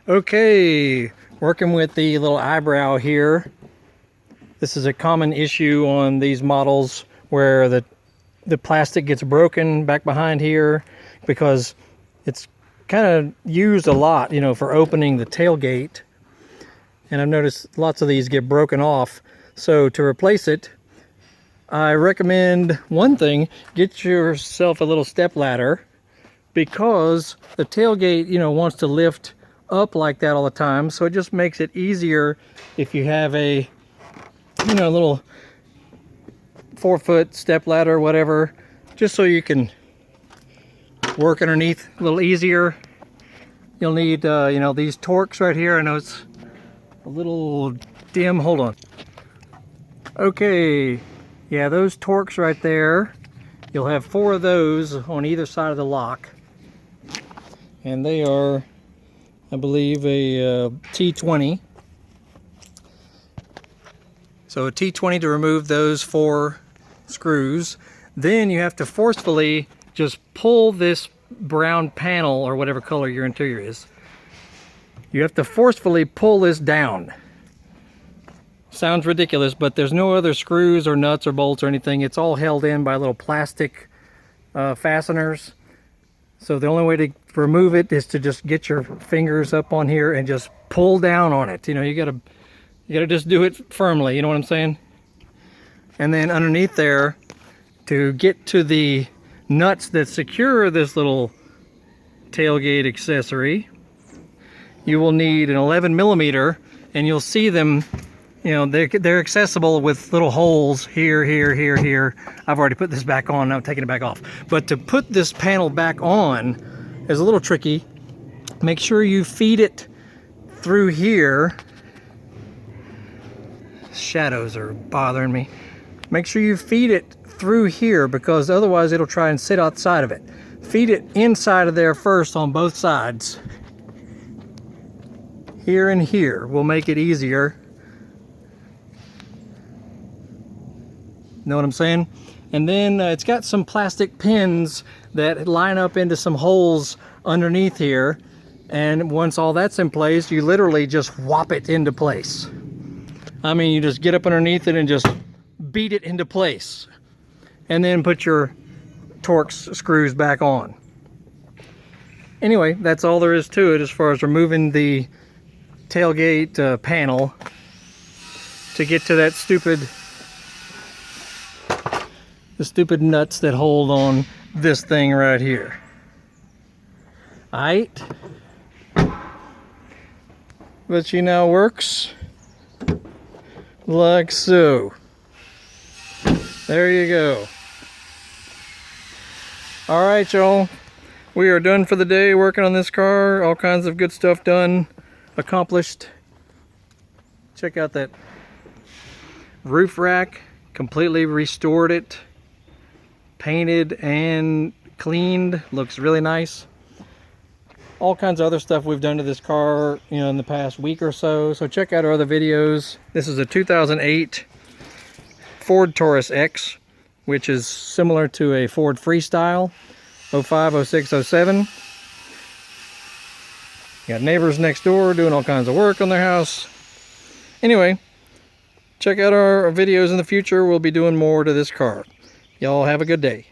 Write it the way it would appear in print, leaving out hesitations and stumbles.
Okay, working with the little eyebrow here. This is a common issue on these models where the plastic gets broken back behind here because it's kind of used a lot, you know, for opening the tailgate. And I've noticed lots of these get broken off. So to replace it, I recommend one thing: get yourself a little step ladder, because the tailgate, you know, wants to lift up like that all the time. So it just makes it easier if you have a, you know, little 4-foot step ladder or whatever, just so you can work underneath a little easier. You'll need, you know, these Torx right here. I know it's a little dim. Hold on. Okay. Yeah, those Torx right there. You'll have 4 of those on either side of the lock. And they are, I believe, a T20. So a T20 to remove those 4 screws. Then you have to forcefully just pull this brown panel, or whatever color your interior is. You have to forcefully pull this down. Sounds ridiculous, but there's no other screws or nuts or bolts or anything. It's all held in by little plastic fasteners. So the only way to remove it is to just get your fingers up on here and just pull down on it. You know, you gotta just do it firmly, you know what I'm saying? And then underneath there, to get to the nuts that secure this little tailgate accessory, you will need an 11mm, and you'll see them, you know, they're accessible with little holes here, here, here, here. I've already put this back on, I'm taking it back off. But to put this panel back on is a little tricky. Make sure you feed it through here. Shadows are bothering me. Make sure you feed it through here, because otherwise it'll try and sit outside of it. Feed it inside of there first on both sides. Here and here will make it easier. Know what I'm saying? And then it's got some plastic pins that line up into some holes underneath here. And once all that's in place, you literally just whop it into place. I mean, you just get up underneath it and just beat it into place. And then put your Torx screws back on. Anyway, that's all there is to it as far as removing the tailgate panel to get to that stupid nuts that hold on this thing right here. Alright, but she now works like so. There you go. Alright, y'all, we are done for the day working on this car. All kinds of good stuff done, accomplished. Check out that roof rack, completely restored it, painted and cleaned, looks really nice. All kinds of other stuff we've done to this car, you know, in the past week or so. So check out our other videos. This is a 2008 Ford Taurus X, which is similar to a Ford Freestyle, 05, 06, 07. Got neighbors next door doing all kinds of work on their house. Anyway, check out our videos in the future. We'll be doing more to this car. Y'all have a good day.